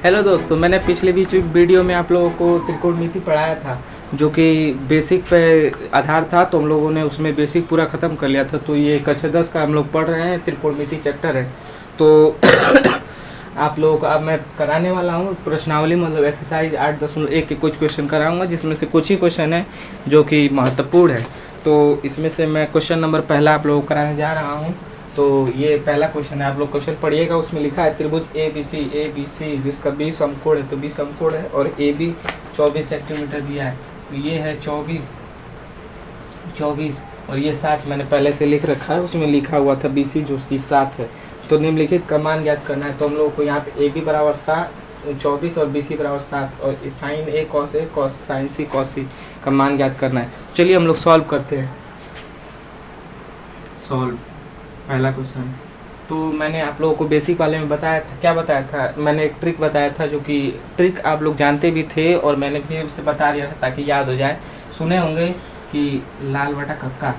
Hello दोस्तों, मैंने पिछले बीच वीडियो में आप लोगों को त्रिकोणमिति पढ़ाया था जो कि बेसिक पे आधार था। तो हम लोगों ने उसमें बेसिक पूरा ख़त्म कर लिया था। तो ये कक्षा 10 का हम लोग पढ़ रहे हैं, त्रिकोणमिति चैप्टर है। तो आप लोगों को अब मैं कराने वाला हूँ प्रश्नावली, मतलब एक्सरसाइज 8.1 के कुछ क्वेश्चन कराऊंगा, जिसमें से कुछ ही क्वेश्चन है जो कि महत्वपूर्ण है। तो इसमें से मैं क्वेश्चन नंबर पहला आप लोगों को कराने जा रहा हूँ। तो ये पहला क्वेश्चन है, आप लोग क्वेश्चन पढ़िएगा। उसमें लिखा है त्रिभुज ए बी सी जिसका 20 समकोण है, तो 20 समकोण है और ए बी 24 सेंटीमीटर दिया है। तो ये है 24 और ये 60 मैंने पहले से लिख रखा है। उसमें लिखा हुआ था BC जो कि 7 है। तो निम्नलिखित का मान ज्ञात करना है। तो हम लोगों को यहाँ पे AB बराबर 24 और BC बराबर 7 और sine A cos sine C cos C का मान ज्ञात करना है। चलिए हम लोग सॉल्व करते हैं। सॉल्व पहला क्वेश्चन। तो मैंने आप लोगों को बेसिक वाले में बताया था, क्या बताया था, मैंने एक ट्रिक बताया था जो कि ट्रिक आप लोग जानते भी थे और मैंने फिर से बता दिया था ताकि याद हो जाए। सुने होंगे कि लाल बटा कक्का,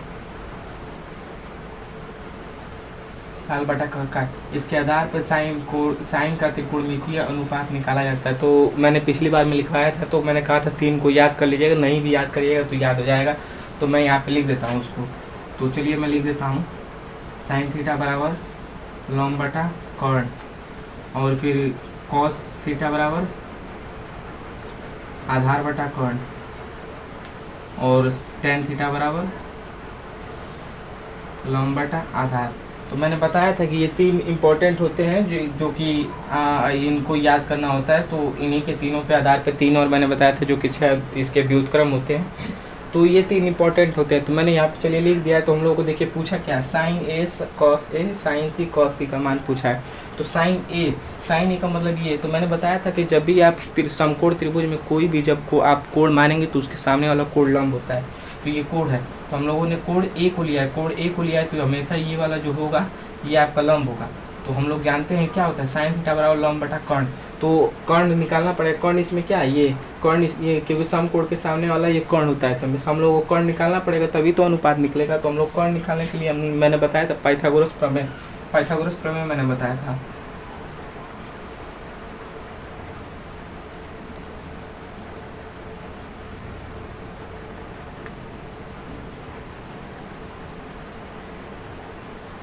इसके आधार पर साइन का त्रिकोणमितीय अनुपात निकाला जाता है। तो मैंने पिछली बार में लिखवाया था, तो मैंने कहा था 3 को याद कर लीजिएगा, नहीं भी याद करिएगा तो याद हो जाएगा। तो मैं यहाँ पे लिख देता हूँ उसको। तो चलिए मैं लिख देता हूँ साइन थीटा बराबर लॉम्ब बटा कॉर्न, और फिर कॉस थीटा बराबर आधार बटा कॉर्न, और टेन थीटा बराबर लॉम्ब बटा आधार। तो मैंने बताया था कि ये 3 इम्पोर्टेंट होते हैं जो कि इनको याद करना होता है। तो इन्हीं के तीनों पे आधार पे 3 और मैंने बताया था जो कि 6 इसके व्युत्क्रम होते हैं। तो ये 3 इंपॉर्टेंट होते हैं। तो मैंने यहाँ पे चलिए लिख दिया है। तो हम लोगों को देखिए पूछा क्या, sine A cos A sine C cos C का मान पूछा है। तो साइन A का मतलब ये, तो मैंने बताया था कि जब भी आप समकोण त्रिभुज में कोई भी जब को आप कोण मानेंगे तो उसके सामने वाला कोण लंब होता है। तो ये कोण है, तो हम लोगों ने कोण A को लिया है, तो हमेशा ये वाला जो होगा ये आपका लंब होगा। तो हम लोग जानते हैं क्या होता है, साइन थीटा बराबर लंब बटा कर्ण। तो कर्ण निकालना पड़ेगा। कर्ण इसमें क्या है, ये कर्ण ये क्योंकि समकोण के सामने वाला ये कर्ण होता है, तो हम लोगों को कर्ण निकालना पड़ेगा तभी तो अनुपात निकलेगा। तो हम लोग कर्ण निकालने के लिए मैंने बताया था पाइथागोरस प्रमेय मैंने बताया था।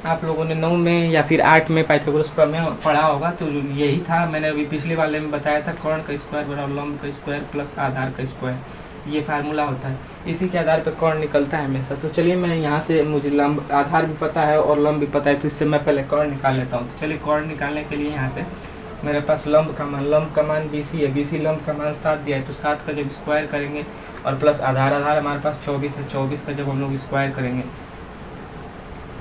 आप लोगों ने 9 में या फिर 8 में पाइथागोरस प्रमेय पढ़ा होगा। तो यही था, मैंने अभी पिछले वाले में बताया था कर्ण का स्क्वायर बराबर लंब का स्क्वायर प्लस आधार का स्क्वायर, ये फार्मूला होता है। इसी के आधार पर कर्ण निकलता है हमेशा। तो चलिए मैं यहाँ से, मुझे लंब आधार भी पता है और लंब भी पता है, तो इससे मैं पहले कर्ण निकाल लेता हूँ। तो चलिए कर्ण निकालने के लिए यहाँ पे मेरे पास लंब का मान BC है। BC लंब का मान 7 दिया है। तो 7 का जब स्क्वायर करेंगे और प्लस आधार हमारे पास 24 है। 24 का जब हम लोग स्क्वायर करेंगे,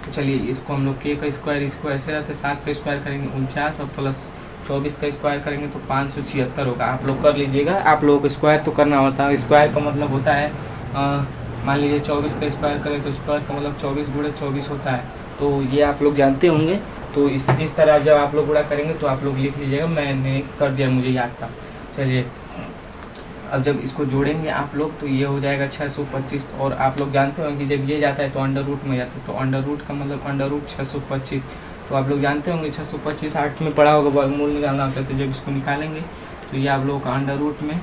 तो चलिए इसको हम लोग k का स्क्वायर ऐसे रहते, 7 का स्क्वायर करेंगे 49 और प्लस 24 का स्क्वायर करेंगे तो 576 होगा। आप लोग कर लीजिएगा, आप लोगों को स्क्वायर तो करना होता है। स्क्वायर का मतलब होता है, मान लीजिए 24 का स्क्वायर करें तो स्क्वायर का मतलब 24 गुणे 24 होता है। तो ये आप लोग जानते होंगे। तो इस तरह जब आप लोग गुणा करेंगे तो आप लोग लिख लीजिएगा, मैंने कर दिया, मुझे याद था। चलिए अब जब इसको जोड़ेंगे आप लोग तो ये हो जाएगा 625। और आप लोग जानते होंगे कि जब ये जाता है तो अंडर रूट में जाता है। तो अंडर रूट का मतलब अंडर रूट 625। तो आप लोग जानते होंगे 625 8 में पढ़ा होगा, वर्गमूल निकालना होता है। तो जब इसको निकालेंगे तो ये आप लोगों का अंडर रूट में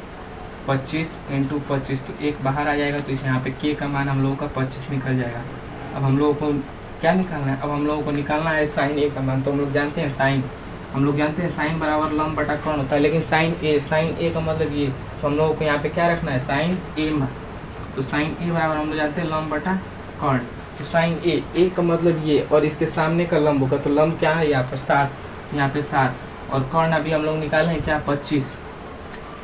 25 × 25, तो 1 बाहर आ जाएगा। तो इस यहाँ पे k का मान हम लोगों का 25 निकल जाएगा। अब हम लोगों को क्या निकालना है, अब हम लोगों को निकालना है साइन A का मान। तो हम लोग जानते हैं साइन बराबर लंब बटा कर्ण होता है, लेकिन साइन A का मतलब ये। तो हम लोगों को यहाँ पे क्या रखना है, साइन A में। तो साइन A बराबर हम लोग जानते हैं लंब बटा कर्ण। तो साइन A का मतलब ये, और इसके सामने का लंब होगा। तो लंब क्या है यहाँ पर 7, यहाँ पे 7, और कर्ण अभी हम लोग निकाले हैं क्या 25।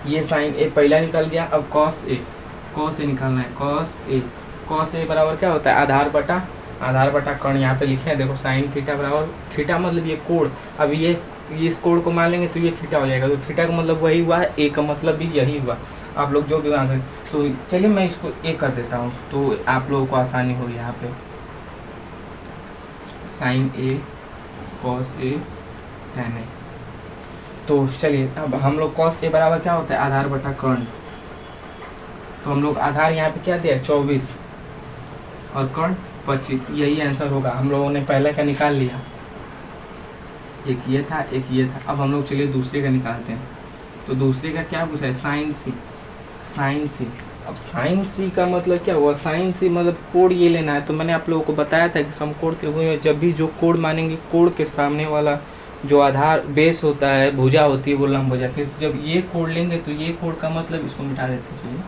ये साइन A पहला निकल गया। अब कॉस A निकालना है। कॉस A बराबर क्या होता है, आधार बटा कर्ण। यहाँ पे लिखे हैं देखो, साइन थीटा बराबर, थीटा मतलब ये कोण। अब ये इस कोण को मान लेंगे तो ये थीटा हो जाएगा। तो थीटा का मतलब वही हुआ, A का मतलब भी यही हुआ। आप लोग जो भी मान सकते। तो चलिए मैं इसको A कर देता हूँ तो आप लोगों को आसानी होगी। यहाँ पे sine A cos A tan A। तो चलिए अब हम लोग कॉस A बराबर क्या होता है, आधार बटा कर्ण। तो हम लोग आधार यहाँ पे क्या दिया 24 और कर्ण 25, यही आंसर होगा। हम लोगों ने पहले का निकाल लिया, एक ये था। अब हम लोग चलिए दूसरे का निकालते हैं। तो दूसरे का क्या पूछा है, साइन सी। साइन सी, अब साइन सी का मतलब क्या हुआ, साइन सी मतलब कोण ये लेना है। तो मैंने आप लोगों को बताया था कि समकोण त्रिभुज में जब भी जो कोण मानेंगे, कोण के सामने वाला जो आधार बेस होता है, भुजा होती है, वो लंब हो जाती है। तो जब ये कोण लेंगे तो ये कोण का मतलब, इसको मिटा देते चलिए,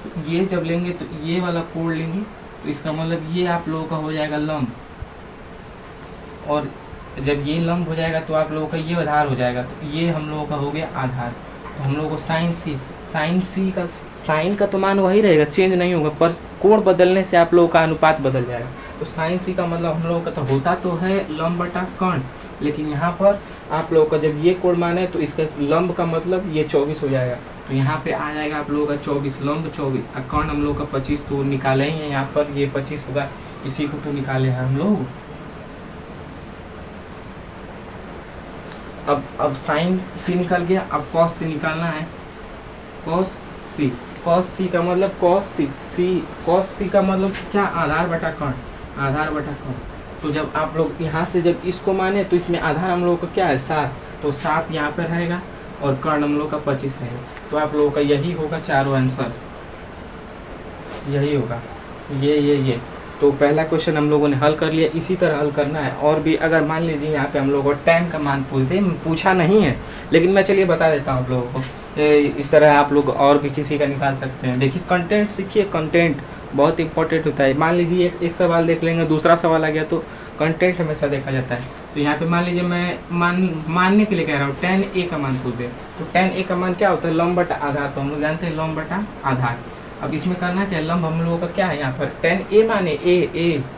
तो ये जब लेंगे तो ये वाला कोण लेंगे तो इसका मतलब ये आप लोगों का हो जाएगा लंब, और जब ये लंब हो जाएगा तो आप लोगों का ये आधार हो जाएगा। तो ये हम लोगों का हो गया आधार। तो हम लोगों को साइन सी, साइन सी का, साइन का तो मान वही रहेगा, चेंज नहीं होगा, पर कोण बदलने से आप लोगों का अनुपात बदल जाएगा। तो साइन सी का मतलब हम लोगों का तो होता तो है लंब बटा कर्ण, लेकिन यहाँ पर आप लोगों का जब ये कोण माने तो इसका लंब का मतलब ये 24 हो जाएगा। तो यहाँ पे आ जाएगा आप लोगों का 24, लंब 24, और कर्ण हम लोग का 25 तो निकाले ही है, यहाँ पर ये 25 होगा, इसी को तो निकाले हैं हम लोग। अब साइन सी निकल गया, अब कॉस सी निकालना है, कॉस सी। कॉस सी का मतलब कॉस सी, कॉस सी का मतलब क्या, आधार बटा कर्ण, आधार बटा कर्ण। तो जब आप लोग यहाँ से जब इसको माने तो इसमें आधार हम लोगों का क्या है 7, तो 7 यहाँ पर रहेगा और कर्ण हम लोग का 25 रहेगा। तो आप लोगों का यही होगा चारों आंसर, यही होगा ये। तो पहला क्वेश्चन हम लोगों ने हल कर लिया, इसी तरह हल करना है। और भी अगर मान लीजिए यहाँ पे हम लोगों को tan का मान पूछा नहीं है, लेकिन मैं चलिए बता देता हूँ आप लोगों को। इस तरह आप लोग और भी किसी का निकाल सकते हैं। देखिए कंटेंट सीखिए, कंटेंट बहुत इंपॉर्टेंट होता है। मान लीजिए एक सवाल देख लेंगे, दूसरा सवाल आ गया, तो कंटेंट हमेशा देखा जाता है। तो यहाँ पे मान लीजिए मैं मानने के लिए कह रहा हूँ tan a का मान पूछ दे, तो tan a का मान क्या होता है, लंब बटा आधार। तो हम लोग जानते हैं लंब बटा आधार। अब इसमें करना क्या है, लंब हम लोगों का क्या है, यहाँ पर tan a माने a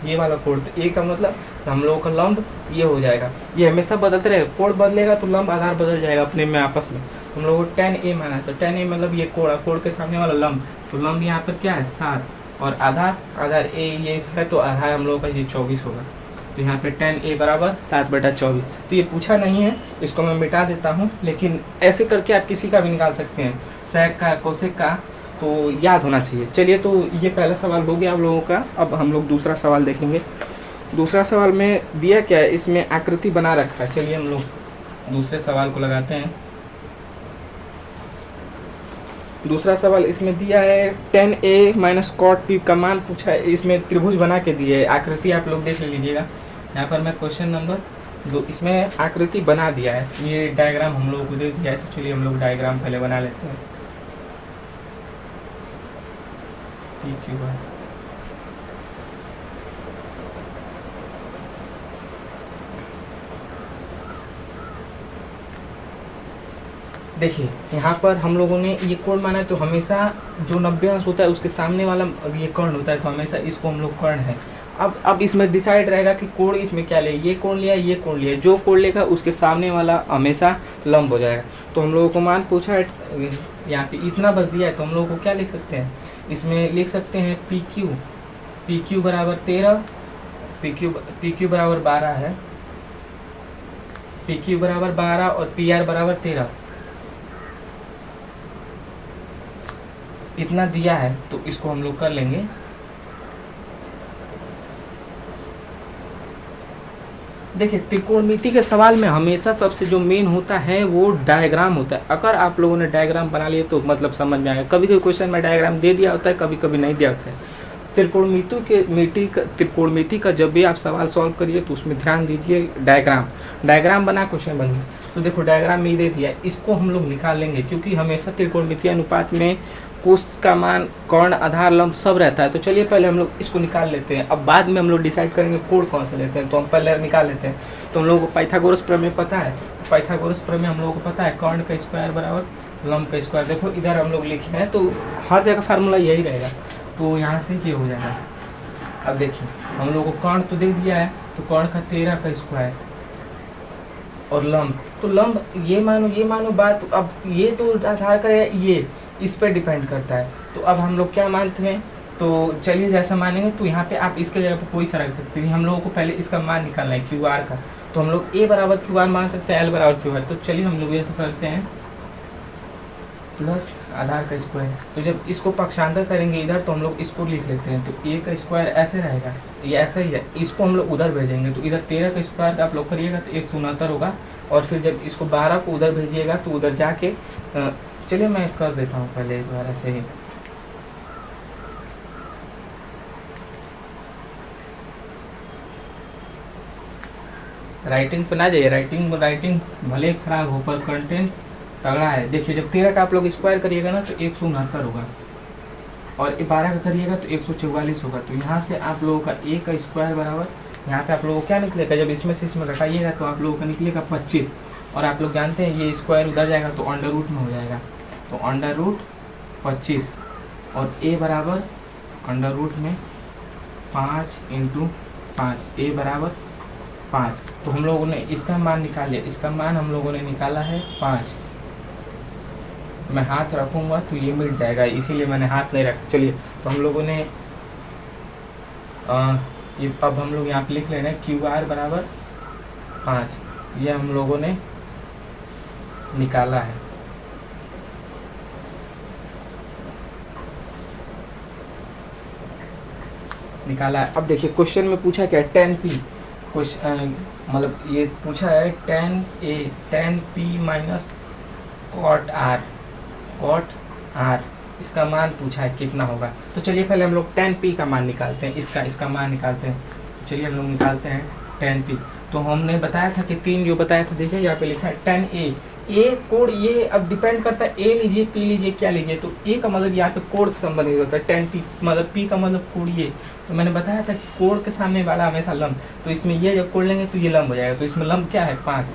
ये वाला कोण, तो a का मतलब हम लोगों का लंब ये हो जाएगा। ये हमेशा बदलते रहेगा, कोण बदलेगा तो लंब आधार बदल जाएगा अपने में आपस में। हम लोगों को tan a माना है, तो tan a मतलब ये कोण, कोण के सामने वाला लंब, तो लंब यहाँ पर क्या है 7, और आधार a ये है, तो आधार हम लोगों का ये 24 होगा। तो यहाँ पे tan a बराबर 7/24। तो ये पूछा नहीं है, इसको मैं मिटा देता हूँ, लेकिन ऐसे करके आप किसी का भी निकाल सकते हैं, sec का, cosec का, तो याद होना चाहिए। चलिए, तो ये पहला सवाल हो गया आप लोगों का। अब हम लोग दूसरा सवाल देखेंगे। दूसरा सवाल में दिया क्या है, इसमें आकृति बना रखा है। चलिए हम लोग दूसरे सवाल को लगाते हैं। दूसरा सवाल इसमें दिया है tan a minus cot p का मान पूछा है। इसमें त्रिभुज बना के दिए है, आकृति आप लोग देख लीजिएगा। यहाँ पर मैं क्वेश्चन नंबर 2 इसमें आकृति बना दिया है, ये डायग्राम हम लोगों को दे दिया है। तो चलिए हम लोग डायग्राम पहले बना लेते हैं। देखिए यहाँ पर हम लोगों ने ये कोण माना है, तो हमेशा जो 90 अंश होता है उसके सामने वाला ये कर्ण होता है, तो हमेशा इसको हम लोग कर्ण है। अब इसमें डिसाइड रहेगा कि कोण इसमें क्या ले, ये कोण लिया, ये कोण लिया, जो कोण लेगा उसके सामने वाला हमेशा लंब हो जाएगा। तो हम लोगों को मान पूछा है, यहाँ पे इतना बस दिया है, तो हम लोगों को क्या लिख सकते हैं, इसमें लिख सकते हैं PQ बराबर 13, PQ बराबर 12 है, PQ बराबर 12 और PR बराबर 13, इतना दिया है। तो इसको हम लोग कर लेंगे। देखिए त्रिकोणमिति के सवाल में हमेशा सबसे जो मेन होता है वो डायग्राम होता है। अगर आप लोगों ने डायग्राम बना लिए तो मतलब समझ में आएगा। कभी कभी क्वेश्चन में डायग्राम दे दिया होता है, कभी कभी नहीं दिया होता है। त्रिकोणमिति का जब भी आप सवाल सॉल्व करिए तो उसमें ध्यान दीजिए, डायग्राम बना क्वेश्चन बनिए। तो देखो डायग्राम में दे दिया है, इसको हम लोग निकाल लेंगे, क्योंकि हमेशा त्रिकोणमिति अनुपात में कोष्ठ का मान, कर्ण, आधार, लंब सब रहता है। तो चलिए पहले हम लोग इसको निकाल लेते हैं, अब बाद में हम लोग डिसाइड करेंगे कोण कौन सा लेते हैं। तो हम पहले निकाल लेते हैं। तो हम लोगों को पाइथागोरस प्रमेय पता है, तो पाइथागोरस प्रमेय हम लोगों को पता है, कर्ण का स्क्वायर बराबर लंब का स्क्वायर। देखो इधर हम लोग लिखे हैं, तो हर जगह फार्मूला यही रहेगा, तो यहाँ से ये हो जाएगा। अब देखिए हम लोगों को कर्ण तो दे दिया है, तो कर्ण का 13 का स्क्वायर और लंब, तो लंब ये मानो बात। अब ये तो आधार का है, ये इस पर डिपेंड करता है। तो अब हम लोग क्या मानते हैं, तो चलिए जैसा मानेंगे, तो यहाँ पे आप इसके जगह पर कोई सा रख सकते हैं। हम लोगों को पहले इसका मान निकालना है QR का, तो हम लोग A बराबर QR मान सकते हैं, L बराबर QR। तो चलिए हम लोग ऐसा करते हैं, प्लस आधार का स्क्वायर। तो जब इसको पक्षांतर करेंगे इधर तो हम लोग इसको लिख लेते हैं, तो ए का स्क्वायर ऐसे रहेगा, ये ऐसा ही है, इसको हम लोग उधर भेजेंगे तो इधर 13 का स्क्वायर आप लोग करिएगा तो 169 होगा, और फिर जब इसको 12 को उधर भेजिएगा तो उधर जाके चलिए मैं कर देता हूँ पहले एक बार ऐसे ही। राइटिंग पे ना जाइए, राइटिंग भले खराब हो पर कंटेंट तगड़ा है। देखिए जब 13 का आप लोग स्क्वायर करिएगा ना तो 169 होगा, और 12 का करिएगा तो 144 होगा। तो यहाँ से आप लोगों का ए का स्क्वायर बराबर, यहाँ पे आप लोगों को क्या निकलेगा, जब इसमें से इसमें घटाइएगा तो आप लोगों का निकलेगा 25, और आप लोग जानते हैं ये स्क्वायर उधर जाएगा तो अंडर रूट में हो जाएगा, तो अंडर रूट 25, और ए बराबर अंडर रूट में 5 × 5, ए बराबर 5। तो हम लोगों ने इसका मान निकाल लिया, इसका मान हम लोगों ने निकाला है 5। मैं हाथ रखूँगा तो ये मिट जाएगा, इसीलिए मैंने हाथ नहीं रखा। चलिए तो हम लोगों ने ये अब हम लोग यहाँ पे लिख लेना है QR बराबर 5, ये हम लोगों ने निकाला है। अब देखिए क्वेश्चन में पूछा क्या, 10p क्वेश्चन मतलब ये पूछा है 10p माइनस cot r, इसका मान पूछा है कितना होगा। तो चलिए पहले हम लोग 10p का मान निकालते हैं, इसका मान निकालते हैं। चलिए हम लोग निकालते हैं 10p। तो हमने बताया था कि 3 जो बताया था, देखिए यहाँ पे लिखा है 10a, ए कोड, ये अब डिपेंड करता है ए लीजिए पी लीजिए क्या लीजिए, तो ए का मतलब यहाँ पे कोड से संबंधित होता है, 10p मतलब पी का मतलब कोड ये। तो मैंने बताया था कि कोड के सामने वाला हमेशा लंब, तो इसमें ये जब कोड लेंगे तो ये लंब हो जाएगा, तो इसमें लंब क्या है 5।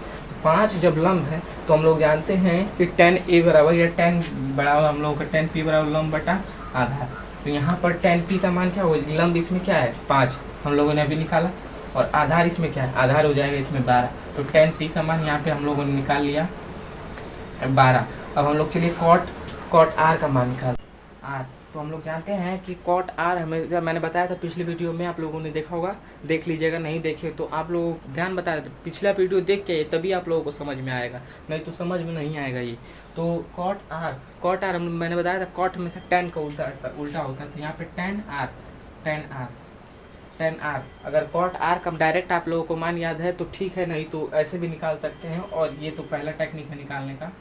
5 जब लंब है तो हम लोग जानते हैं कि 10a बराबर या 10 बराबर हम लोग का 10p बराबर लंब बटा आधार। तो यहाँ पर 10p का मान क्या होगा, लंब इसमें क्या है 5 हम लोगों ने अभी निकाला, और आधार इसमें क्या है, आधार हो जाएगा इसमें 12। तो 10p का मान यहाँ पे हम लोगों ने निकाल लिया 12। अब हम लोग चलिए कॉट r का मान निकाल r। तो हम लोग जानते हैं कि कॉट r हमें, जब मैंने बताया था पिछले वीडियो में, आप लोगों ने देखा होगा, देख लीजिएगा, नहीं देखे तो आप लोग ध्यान बताया था, पिछला वीडियो देख के तभी आप लोगों को समझ में आएगा, नहीं तो समझ में नहीं आएगा ये। तो कॉट r मैंने बताया था कॉट में से 10 का उल्टा होता है, तो यहाँ पे 10r। अगर कॉट r का डायरेक्ट आप लोगों को मान याद है तो ठीक है, नहीं तो ऐसे भी निकाल सकते हैं, और ये तो पहला टेक्निक है निकालने का,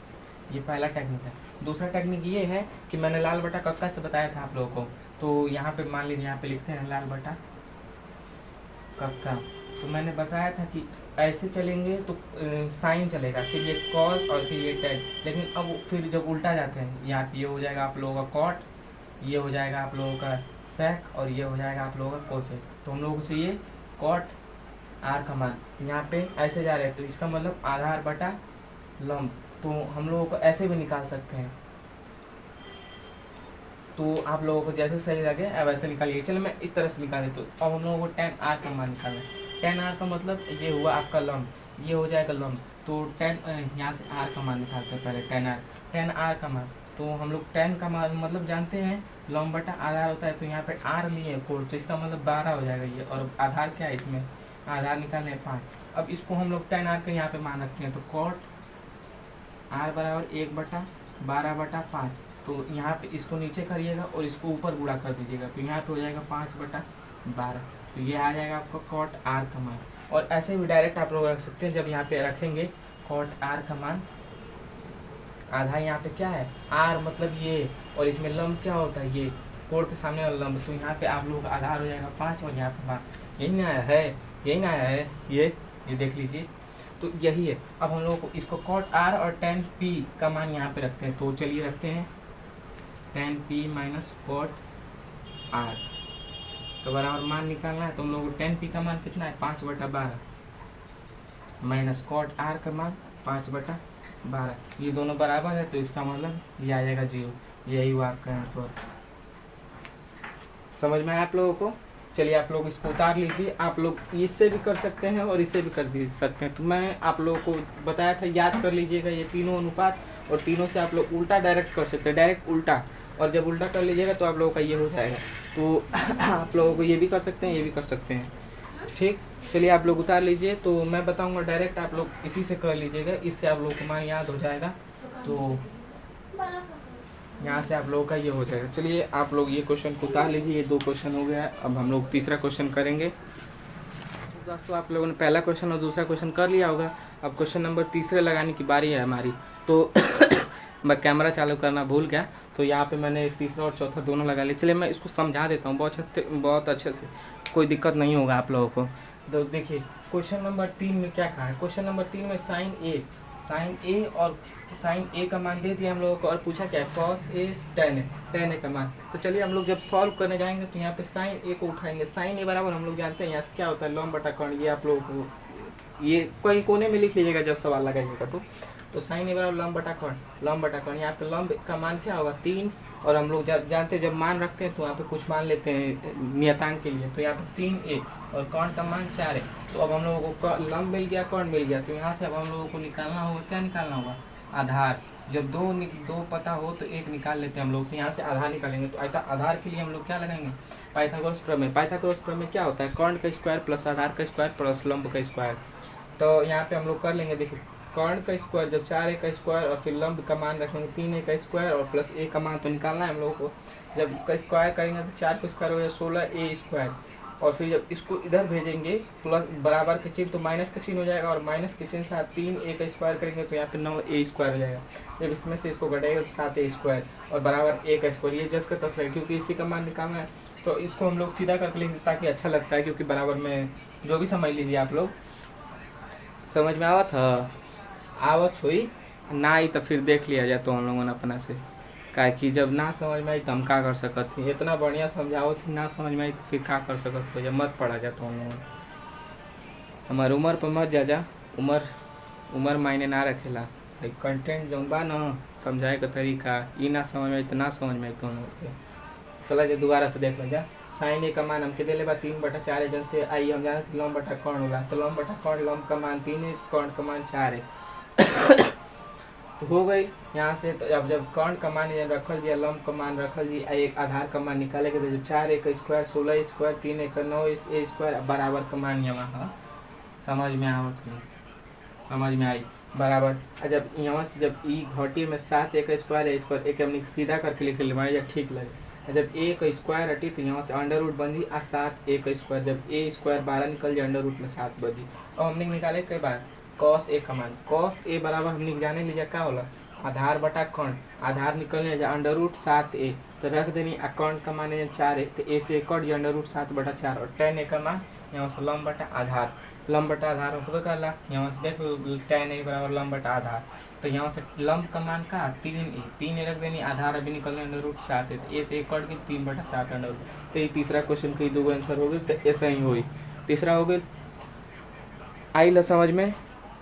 ये पहला टेक्निक है। दूसरा टेक्निक ये है कि मैंने लाल बटा कक्का से बताया था आप लोगों को, तो यहाँ पे मान लीजिए, यहाँ पे लिखते हैं लाल बटा कक्का। तो मैंने बताया था कि ऐसे चलेंगे तो साइन चलेगा, फिर ये कॉस और फिर ये टेन, लेकिन अब फिर जब उल्टा जाते हैं, यहाँ पे ये हो जाएगा आप लोगों का कॉट, ये हो जाएगा आप लोगों का सेक, और ये हो जाएगा आप लोगों का कोसेक। तो हम लोगों को चाहिए कॉट r का मान, यहाँ पे ऐसे जा रहे हैं तो इसका मतलब आधार बटा लंब, तो हम लोगों को ऐसे भी निकाल सकते हैं, तो आप लोगों को जैसे सही लगे वैसे निकालिए। चलो मैं इस तरह से निकाल देता हूँ। अब हम लोगों को 10r का मान निकालना है। 10r का मतलब ये हुआ आपका लंब, ये हो जाएगा लंब, तो 10 यहाँ से r का मान निकालते हैं पहले, 10r का मान। तो हम लोग 10 का मान मतलब जानते हैं लंब बटा आधार होता है, तो यहाँ पे r लिए कोड, तो इसका मतलब 12 हो जाएगा ये, और आधार क्या है इसमें, आधार निकालने 5। अब इसको हम लोग 10r का यहाँ पे मान रखते हैं, तो कॉट r बराबर 1/12/5। तो यहाँ पे इसको नीचे करिएगा और इसको ऊपर गुणा कर दीजिएगा, तो यहाँ पे हो जाएगा 5/12। तो ये आ जाएगा आपका कॉट r का मान। और ऐसे भी डायरेक्ट आप लोग रख सकते हैं, जब यहाँ पे रखेंगे कॉट r का मान, आधा यहाँ पे क्या है r मतलब ये, और इसमें लंब क्या होता है ये कोड के सामने वाला लंब, तो यहाँ पे आप लोगों का आधार हो जाएगा 5 और यहाँ पे 5। यही ना आया है, यही ना आया है, ये देख लीजिए, तो यही है। अब हम लोगों को इसको कॉट r और 10p का मान यहाँ पे रखते हैं, तो चलिए रखते हैं 10p माइनस कॉट r तो बराबर मान निकालना है। तो हम लोगों को 10p का मान कितना है 5/12 माइनस कॉट r का मान 5/12, ये दोनों बराबर है, तो इसका मतलब ये आ जाएगा 0। यही हुआ आपका आंसर। समझ में आया आप लोगों को? चलिए आप लोग इसको उतार लीजिए, आप लोग इससे भी कर सकते हैं और इससे भी कर सकते हैं। तो मैं आप लोगों को बताया था, याद कर लीजिएगा ये तीनों अनुपात, और तीनों से आप लोग उल्टा डायरेक्ट कर सकते हैं, डायरेक्ट उल्टा, और जब उल्टा कर लीजिएगा तो आप लोगों का ये हो जाएगा। तो आप लोगों को ये भी कर सकते हैं, ये भी कर सकते हैं, ठीक। चलिए आप लोग उतार लीजिए, तो मैं बताऊंगा डायरेक्ट, आप लोग इसी से कर लीजिएगा, इससे आप लोगों को मान याद हो जाएगा। तो यहाँ से आप लोगों का ये हो जाएगा। चलिए आप लोग ये क्वेश्चन को उतार लीजिए, ये 2 क्वेश्चन हो गया। अब हम लोग तीसरा क्वेश्चन करेंगे। दोस्तों आप लोगों ने पहला क्वेश्चन और दूसरा क्वेश्चन कर लिया होगा। अब क्वेश्चन नंबर तीसरे लगाने की बारी है हमारी। तो मैं कैमरा चालू करना भूल गया, तो यहाँ पे मैंने तीसरा और चौथा दोनों लगा लिया। चलिए मैं इसको समझा देता हूँ बहुत अच्छे से, कोई दिक्कत नहीं होगा आप लोगों को। तो देखिए क्वेश्चन नंबर 3 में क्या कहा है। क्वेश्चन नंबर 3 में साइन ए और साइन ए का मान दे दिया हम लोगों को, और पूछा क्या है कॉस ए टेन ए का मान। तो चलिए हम लोग जब सॉल्व करने जाएंगे तो यहाँ पे साइन ए को उठाएंगे। साइन ए बराबर हम लोग जानते हैं यहाँ से क्या होता है, लंब बटा कर्ण। ये आप लोगों को ये कोई कोने में लिख लीजिएगा जब सवाल लगाइएगा तो साइन ए बराबर लंब बटा कर्ण। यहाँ पे लंब का मान क्या होगा 3, और हम लोग जब जानते हैं जब मान रखते हैं तो यहाँ पे कुछ मान लेते हैं नियतांक के लिए। तो यहाँ पे 3a और कर्ण का मान 4 है। तो अब हम लोगों को लंब मिल गया, कर्ण मिल गया। तो यहाँ से अब हम लोगों को निकालना होगा, क्या निकालना होगा, आधार। जब दो पता हो तो एक निकाल लेते हैं हम लोग। तो यहाँ से आधार निकालेंगे। तो आधार के लिए हम लोग क्या लगाएंगे, पाइथागोरस प्रमेय। पाइथागोरस प्रमेय क्या होता है, कर्ण का स्क्वायर प्लस आधार का स्क्वायर प्लस लंब का स्क्वायर। तो यहाँ पे हम लोग कर लेंगे। देखिए कर्ण का स्क्वायर जब 4a का स्क्वायर, और फिर लंब का मान रखेंगे 3a का स्क्वायर और प्लस a का मान तो निकालना है हम लोगों को। जब इसका स्क्वायर करेंगे तो 4 का स्क्वायर हो गया 16a स्क्वायर, और फिर जब इसको इधर भेजेंगे प्लस बराबर के चिन्ह तो माइनस का चिन्ह हो जाएगा, और माइनस के चिन्ह साथ 3a का स्क्वायर करेंगे तो यहाँ पे 9a स्क्वायर हो जाएगा। जब इसमें से इसको घटाएगा तो 7a स्क्वायर और बराबर a का स्क्वायर। ये जस का तस है क्योंकि इसी का मान निकालना है। तो इसको हम लोग सीधा करके लिखेंगे ताकि अच्छा लगता है, क्योंकि बराबर में जो भी समझ लीजिए आप लोग। समझ में आवत हुई ना आई तो फिर देख लिया जाए तो हम लोगों ने अपना से, काहे कि जब ना समझ में आई तो हम क्या कर सकत थी। इतना बढ़िया समझाओ थी, ना समझ में आई तो फिर क्या कर सकत हो, जब मत पढ़ा जाता हम लोगों। हमारे उम्र पर मत जा उम्र मायने ना रखेला भाई। कंटेंट जौन बा ना समझाए का तरीका ई ना समझ में आई तो ना समझ में आई तो हम लोग। चला जा दोबारा से देख लो जा। साइन ए का मान हमके दे बा 3/4 है। जन से आई हम जाना लंब बटा कर्ण होगा। तो लंब बटा कर्ण, लंब का मान 3 है, कर्ण का मान 4 है। तो हो गई यहाँ से। तो अब जब कर्ण का मान रखल जी, लंब का मान रखल जी, एक आधार का मान निकालेगा। तो जब 4a का स्क्वायर 16 स्क्वायर 3a का 9a स्क्वायर बराबर का मान यहाँ समझ में आवत नहीं, समझ में आई बराबर। जब यहाँ से जब ई घटी में 7a का स्क्वायर है, स्क्वायर एक हमने सीधा करके लिख लिया जब ठीक लगे। जब a का स्क्वायर हटी तो यहाँ से अंडर रूट बन जी आ 7a का स्क्वायर। जब a स्क्वायर 12 निकल जाए अंडर रूट में 7 बजी। और हमने निकाले कई बार कॉस ए का मान। कॉस ए बराबर हमने जाने लीजिए क्या होला, आधार बटा कर्ण। आधार निकलने जाए अंडर रूट 7a, तो रख देनी। कर्ण का मान 4 है तो a से कट जाए अंडर रूट 7/4, और tan a का मान यहाँ से लंब बटा आधार। लंब बटा आधार होगा करला, यहाँ से देखो tan a बराबर लंब बटा आधार। तो यहाँ से लंब का मान का 3a रख देनी, आधार अभी निकलने अंडर रूट 7 है तो a से कट गई 3/7 अंडर रूट। तो ये तीसरा क्वेश्चन के 2 आंसर हो गए। तो ऐसा ही हुई। तीसरा हो गया। आई ला समझ में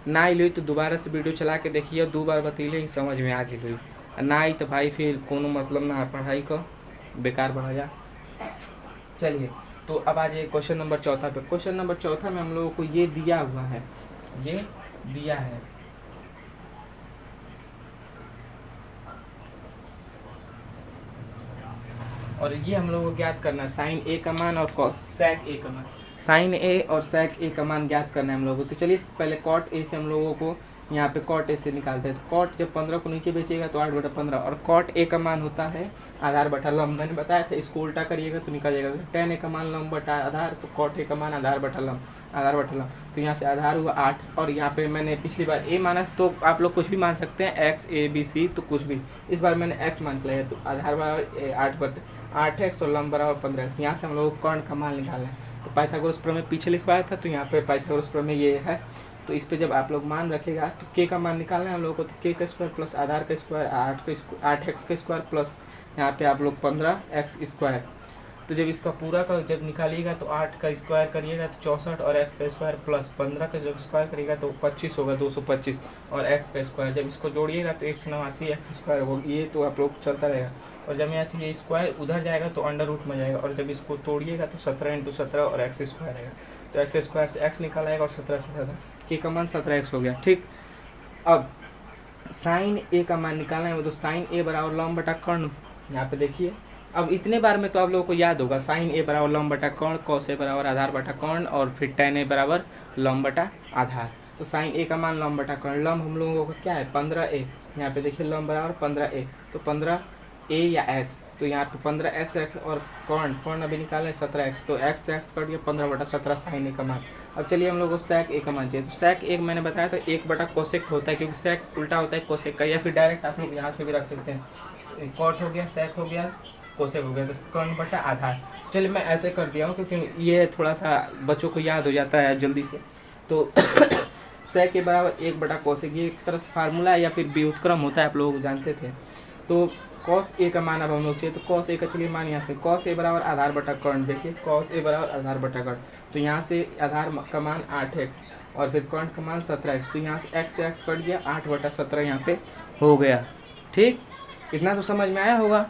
ना आई ली तो दोबारा से वीडियो चला के देखिए, 2 बार बतैले ही समझ में आ गई। ना आई तो भाई फिर कोनो मतलब ना पढ़ाई का, बेकार बढ़ा जा। चलिए तो अब आ जाइए क्वेश्चन नंबर 4 पे। क्वेश्चन नंबर 4 में हम लोगों को ये दिया हुआ है, ये दिया है और ये हम लोगों को ज्ञात करना है साइन ए का मान और सेक ए का मान। साइन ए और सेक ए का मान ज्ञात करना है हम लोगों को। तो चलिए पहले कॉट ए से हम लोगों को यहाँ पे कॉट ए से निकालते हैं। तो कॉट जब 15 को नीचे बेचेगा तो 8/15, और कॉट ए का मान होता है आधार बटा लंब। मैंने बताया था इसको उल्टा करिएगा तो निकल जाएगा। tan ए का मान लंब बटा आधार, तो कॉट ए का मान आधार बटा लंब। तो यहाँ से आधार हुआ 8, और यहाँ पे मैंने पिछली बार ए माना तो आप लोग कुछ भी मान सकते हैं, x a b c तो कुछ भी। इस बार मैंने x मान लिया है, तो आधार बराबर 8x और लंब बराबर 15x। यहाँ से हम लोग कर्ण का मान निकालना है। तो पाइथागोरस प्रमेय पीछे लिखवाया था, तो यहाँ पे पाइथागोरस प्रमेय ये है। तो इस पे जब आप लोग मान रखेगा तो k का मान निकालना है हम लोग को। तो k का स्क्वायर प्लस आधार का स्क्वायर 8x का स्क्वायर प्लस यहाँ पे आप लोग 15x स्क्वायर। तो जब इसका पूरा का जब निकालिएगा तो 8 का स्क्वायर करिएगा तो 64, और x का स्क्वायर प्लस 15 का जब स्क्वायर करिएगा तो 25 होगा 225, और x का स्क्वायर जब इसको जोड़िएगा तो 189 x स्क्वायर होगा। ये तो आप लोग चलता रहेगा। और जब यहाँ से ये स्क्वायर उधर जाएगा तो अंडर रूट में जाएगा, और जब इसको तोड़िएगा तो 17 × 17 और x स्क्वायर आएगा। तो x स्क्वायर से x निकल आएगा और 17 से 17 k का मान 17x हो गया। ठीक, अब साइन ए का मान निकालना है। तो साइन ए बराबर लंब बटा कर्ण। यहाँ पे देखिए अब इतने बार में तो आप लोगों को याद होगा, साइन ए बराबर लंब बटा कर्ण, कॉस ए बराबर आधार बटा कर्ण, और फिर tan ए बराबर लंब बटा आधार। तो साइन ए का मान लंब बटा कर्ण, लंब हम लोगों को क्या है 15a। यहाँ पे देखिए लंब बराबर 15a, तो 15 ए या एक्स, तो यहाँ पे 15x और कौन अभी निकाले 17x, तो x कट गया 15/17 साइन ए का मान। अब चलिए हम लोग को sec ए का मान चाहिए। तो sec एक मैंने बताया था 1/कोसेक होता है, क्योंकि sec उल्टा होता है कोसेक का, या फिर डायरेक्ट आप लोग यहाँ से भी रख सकते हैं। कॉट हो गया, sec हो गया, कोसेक हो गया, तो कर्ण/आधार। चलिए मैं ऐसे कर दिया हूँ क्योंकि ये थोड़ा सा बच्चों को याद हो जाता है जल्दी से। तो sec के बराबर 1/कोसेक, ये एक तरह से फार्मूला है या फिर व्युत्क्रम होता है, आप लोग जानते थे। तो cos ए का मान अब हम लोग चाहिए, तो cos ए का चलिए मान यहाँ से cos ए बराबर आधार बटा कर्ण। देखिए cos ए बराबर आधार बटा कर्ण, तो यहाँ से आधार का मान 8x और फिर कर्ण का मान 17x, तो यहाँ से x से x कट गया, 8/17 यहाँ पे हो गया। ठीक, इतना तो समझ में आया होगा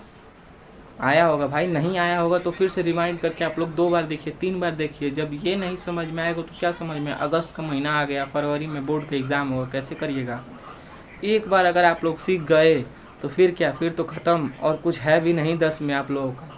भाई। नहीं आया होगा तो फिर से रिमाइंड करके आप लोग 2 बार देखिए, 3 बार देखिए। जब ये नहीं समझ में आएगा तो क्या समझ में, अगस्त का महीना आ गया, फरवरी में बोर्ड का एग्ज़ाम होगा, कैसे करिएगा। एक बार अगर आप लोग सीख गए तो फिर क्या, फिर तो ख़त्म, और कुछ है भी नहीं 10 में आप लोगों का।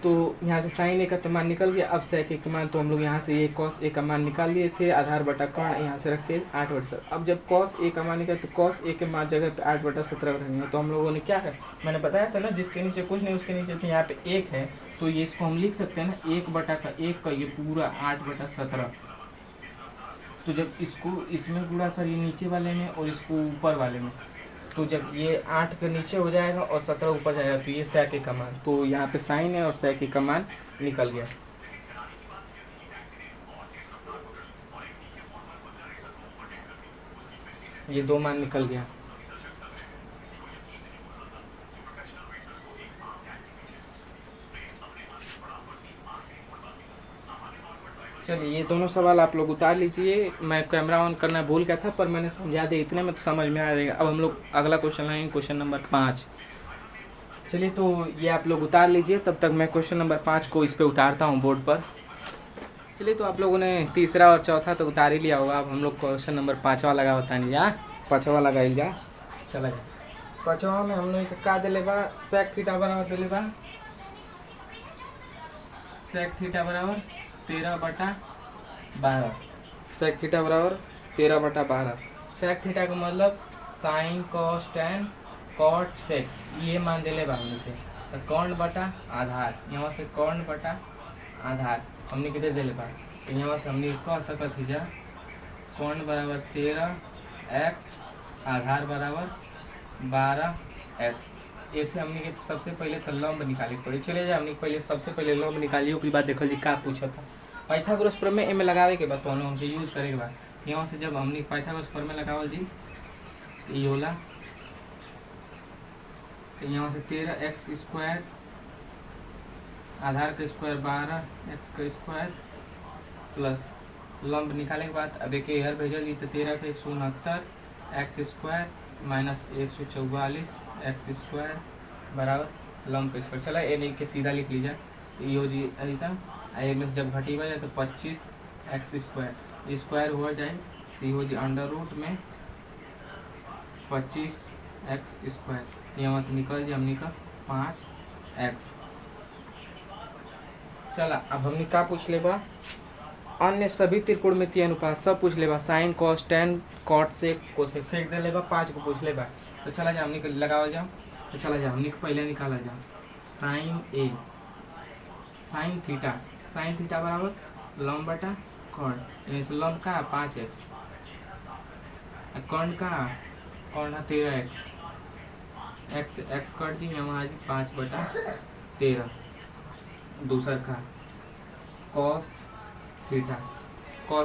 तो यहाँ से साइन ए का तो मान निकल गया। अब sec ए का मान तो हम लोग यहाँ से ये cos ए का मान निकाल लिए थे, आधार बटा कर्ण यहाँ से रख के 8/17। अब जब cos ए का मान निकला तो cos ए के मान जगह पे 8/17 रखेंगे। तो हम लोगों ने क्या है, मैंने बताया था ना, जिसके नीचे कुछ नहीं उसके नीचे तो यहाँ पे 1 है, तो ये इसको हम लिख सकते हैं ना 1/1 का ये पूरा 8/17। तो जब इसको इसमें पूरा सर ये नीचे वाले में और इसको ऊपर वाले में, तो जब ये 8 के नीचे हो जाएगा और 17 ऊपर जाएगा, तो ये sec ए का मान, तो यहाँ पे साइन है और sec ए का मान निकल गया। ये 2 मान निकल गया। चलिए ये दोनों सवाल आप लोग उतार लीजिए। मैं कैमरा ऑन करना भूल गया था, पर मैंने समझा दिया, इतने में तो समझ में आ जाएगा। अब हम लोग अगला क्वेश्चन लाएंगे, क्वेश्चन नंबर 5। चलिए तो ये आप लोग उतार लीजिए, तब तक मैं क्वेश्चन नंबर 5 को इस पर उतारता हूँ बोर्ड पर। चलिए तो आप लोगों ने तीसरा और चौथा तो उतार ही लिया होगा। अब हम लोग क्वेश्चन नंबर 5वां लगा होता नहीं जा, 5वां लगा जा, चला जा। 5वां में हम लोग का दिले बा sec थीटा बराबर दिले बा, sec थीटा बराबर 13/12, sec थीटा बराबर 13/12। sec थीटा का मतलब sign cos tan cot sec, ये मान दिले बा हमने के। तो कर्ण बटा आधार, यहाँ से कर्ण बटा आधार हमने के दे दिले बा, तो यहाँ से हमने कह सकत ही जा कर्ण बराबर 13x, आधार बराबर 12x। ऐसे हमने के सबसे पहले तो लंब निकाली पड़ी। चले जाए हमने पहले सबसे पहले लंब निकालिए, उसके बाद देखल जी का पूछा था। पाइथागोरस प्रमेय में लगावे के बाद तो हम लोग हमसे यूज़ करे के बाद यहाँ से जब हमने पाइथागोरस प्रमेय लगावल जी, ये होला, तो यहाँ से 13x² आधार का स्क्वायर 12x का स्क्वायर प्लस लंब निकाले के बाद अब एक इधर भेजल जी, तो 13 का 169 x² माइनस 144 x² बराबर लंब का स्क्वायर। चला ये लिख के सीधा लिख लीजिए, ये हो जी अभी तक आई में से जब घटी बा जाए तो 25x², ये स्क्वायर हो जाए तो ये हो जी अंडर रूट में 25x², यहाँ से निकल जाए हमने का 5x। चला अब हमने का पूछ ले बा, अन्य सभी त्रिकोणमितीय अनुपात सब पूछ ले बा, sine cos tan cot sec cosec sec दे ले बा, 5 को पूछ ले बा। तो चला जा हमने लगाओ जाओ, तो चला जा हमने पहले निकाला जाओ साइन ए, साइन थीटा बराबर लंब बटा कर्ण, इस लंब का 5x, कर्ण का कर्ण 13x, x कट दी यहाँ आ 5/13। दूसरा का cos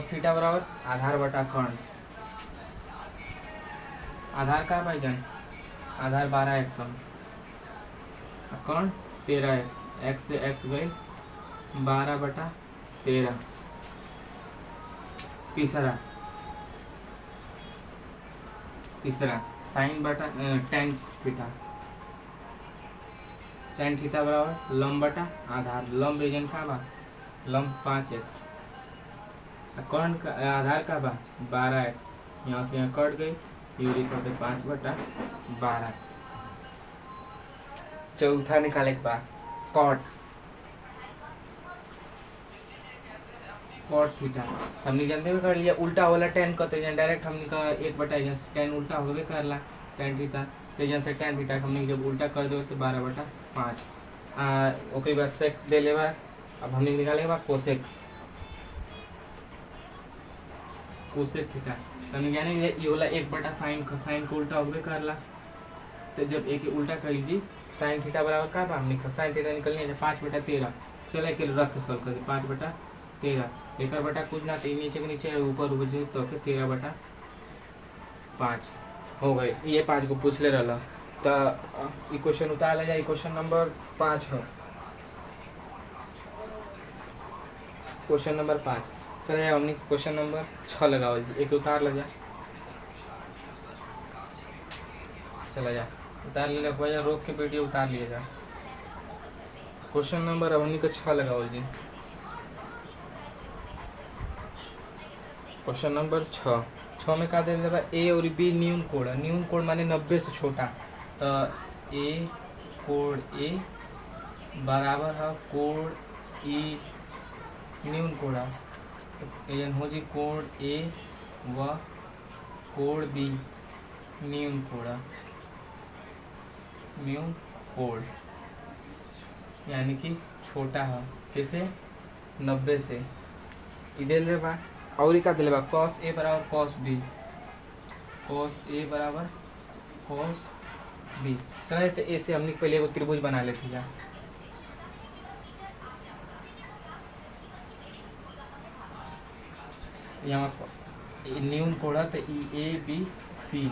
थीटा बराबर आधार बटा कर्ण, आधार का भाई जान, आधार 12x कर्ण 13x, x से x गए 12/13। तीसरा साइन बटा टेन थीटा बराबर लंब बटा आधार, लंब एजन का बा लंब 5x, कर्ण का आधार का बा 12x, यहाँ से यहाँ कट गई, यूरी कटे 5/12। चौथा निकाले के बाद कॉट थीटा हमने जानते हुए कर लिया, उल्टा वाला टेन कहते हैं डायरेक्ट हमने का 1/10 टेन उल्टा हो गए कर ला टेन थीटा, तो यहाँ से tan थीटा हमने जब उल्टा कर दो तो 12/5 ओकरे बाद सेक दे लेबा। अब हमने निकाले बा कोसेक थीटा। हमने जाने ये होला 1/sin का, साइन को उल्टा होबे करला। तो जब एक उल्टा कर लीजिए साइन थीटा बराबर का बा, हमने साइन थीटा निकलने है 5/13। चले के रख के सॉल्व कर दी 5/13 एक बटा कुछ ना तो नीचे के नीचे ऊपर ऊपर तो के 13/5 हो गए। ये 5 को पूछ ले रहा तो इक्वेशन उतार ले जाए। इक्वेशन नंबर 5 है, क्वेश्चन नंबर 5 चले जाए। हमने क्वेश्चन नंबर 6 लगाओ, एक उतार ले जाए। चला जा उतार ले भैया, रोक के वीडियो उतार लिया जा। क्वेश्चन नंबर हमने को 6 लगाओ जी। क्वेश्चन नंबर 6 में का दे देगा ए और बी न्यून कोड है। न्यून कोड माने 90 से छोटा। तो ए कोड ए बराबर है कोड ई न्यून कोड है। तो एन हो जी कोड ए व कोड बी न्यून कोड है। न्यून कोड यानी कि छोटा है कैसे 90 से। इधर ले बा और का दिले बा cos ए बराबर cos बी, cos ए बराबर cos बी। तो ऐसे हमने पहले एगो त्रिभुज बना लेते हैं। यहाँ न्यून कोड़ा तो ए बी सी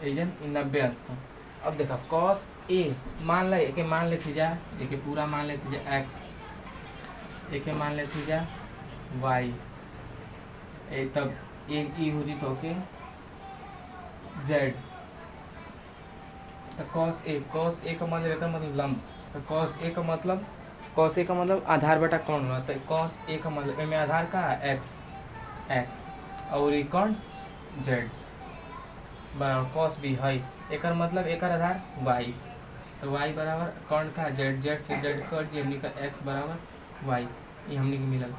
एजन 90 अंश का। अब देखा cos ए मान ला एक मान लेती जा, एक पूरा मान लेती जा x, एक मान लेती जा y, तब एक ई हो जी तो के z। तो cos ए का मतलब लंब। तो cos ए का मतलब आधार बटा कौन हुआ। तो cos ए का मतलब में आधार का x और ये कौन z बराबर cos बी है। एक मतलब एक आधार y। तो y बराबर कौन का z से z कर जी हमने का x बराबर y। ये हमने के मिलल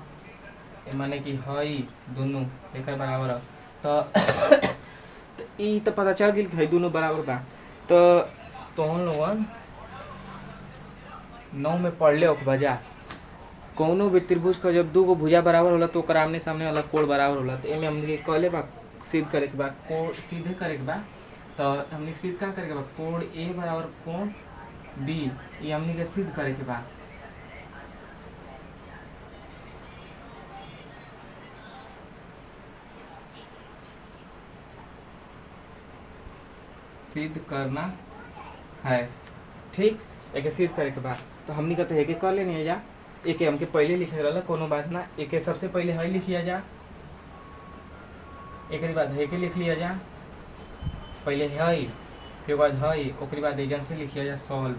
माने कि है दोनों एक बराबर है। तो ई तो पता चल गई है दोनों बराबर बा। तो हम लोगन 9 में पढ़ ले बजा कौनो भी त्रिभुज का जब दो गो भुजा बराबर होला तो ओकर आमने सामने वाला कोण बराबर होला। तो एमे हमने कहले बा सिद्ध करे के बा, कोण सीधे करे के बा। तो हमने सिद्ध का करे के बा कोण ए बराबर कोण बी, ये हमने के सिद्ध करे के बा। सिद्ध करना है, ठीक। एक सिद्ध करे के बाद तो हमने कहते हैं कि कर लेनी है जा। एक हमके पहले लिखे रहा कोनो बात ना, एक सबसे पहले है लिखिया जा, एक बाद है के लिख लिया जा। पहले है फिर बाद है ओकरी बाद एजन से लिखिया जा सॉल्व।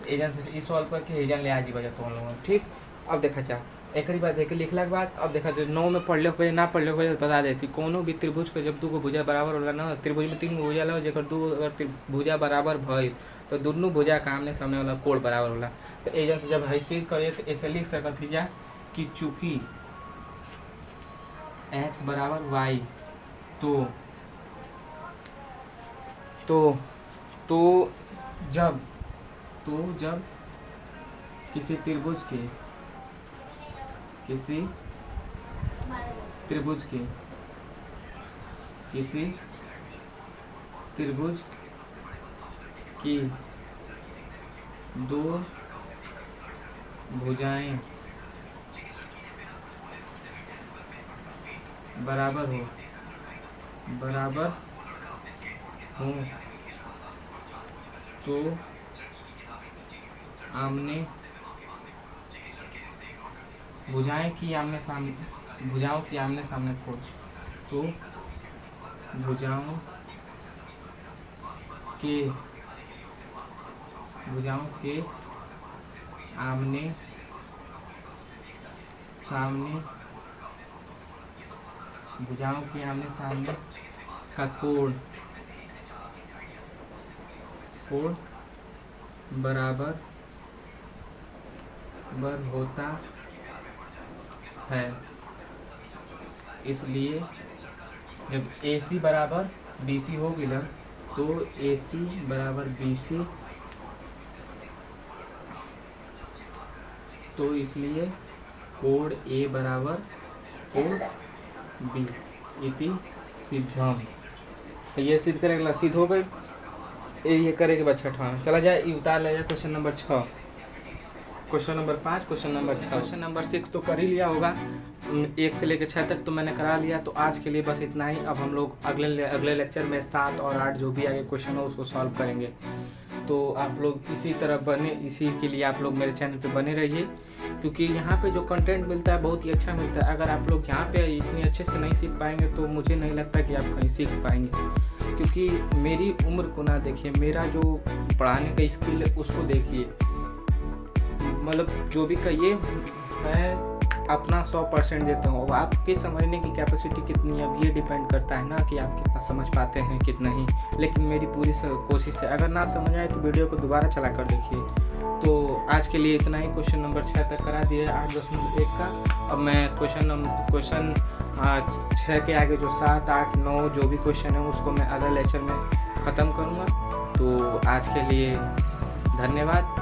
एजन से इस सॉल्व करके एजन ले आ जी बजा तो हम लोग, ठीक। अब देखा जा एक बाद एक लिखला के बाद अब देखा जो 9 में पढ़ ले ना पढ़ ले बता देती। कोनो भी त्रिभुज के जब दो गो भुजा बराबर होला ना, त्रिभुज में 3 गो भुजा ला जेकर दो अगर भुजा बराबर भई तो दोनों भुजा का आमने सामने वाला कोण बराबर होला। तो एजन से जब हैसियत करिए तो ऐसे लिख सकत जा कि चूंकि x बराबर y तो जब किसी त्रिभुज की दो भुजाएं बराबर हो तो भुजाओं की आमने सामने कोण, तो भुजाओं के आमने सामने का कोण बराबर होता है। इसलिए जब AC बराबर BC हो गिला तो AC बराबर BC, तो इसलिए कोड A बराबर कोड B इति सिद्धम। ये सिद्ध करेगा, सिद्ध हो गई। ये करेगा बच्चा ठान चला जाए, ये उतार ले जाए। Question number 6, question number 5, question number 6, question number 6 तो कर ही लिया होगा। 1 से लेकर 6 तक तो मैंने करा लिया। तो आज के लिए बस इतना ही। अब हम लोग अगले लेक्चर में 7 और 8 जो भी आगे क्वेश्चन हो उसको सॉल्व करेंगे। तो आप लोग इसी तरह बने, इसी के लिए आप लोग मेरे चैनल पे बने रहिए, क्योंकि यहाँ पे जो कंटेंट मिलता है बहुत ही अच्छा मिलता है। अगर आप लोग यहाँ पे इतनी अच्छे से नहीं सीख पाएंगे तो मुझे नहीं लगता कि आप कहीं सीख पाएंगे। क्योंकि मेरी उम्र को ना देखिए, मेरा जो पढ़ाने का स्किल है उसको देखिए। मतलब जो भी कहिए मैं अपना 100% देता हूँ। आपके समझने की कैपेसिटी कितनी है अब ये डिपेंड करता है ना कि आप कितना समझ पाते हैं कितना नहीं। लेकिन मेरी पूरी कोशिश है, अगर ना समझ आए तो वीडियो को दोबारा चला कर देखिए। तो आज के लिए इतना ही। क्वेश्चन नंबर 6 तक करा दिया, 8, 10 नंबर 1 का। अब मैं क्वेश्चन 6 के आगे जो 7, 8, 9 जो भी क्वेश्चन है उसको मैं अगले लेक्चर में ख़त्म करूँगा। तो आज के लिए धन्यवाद।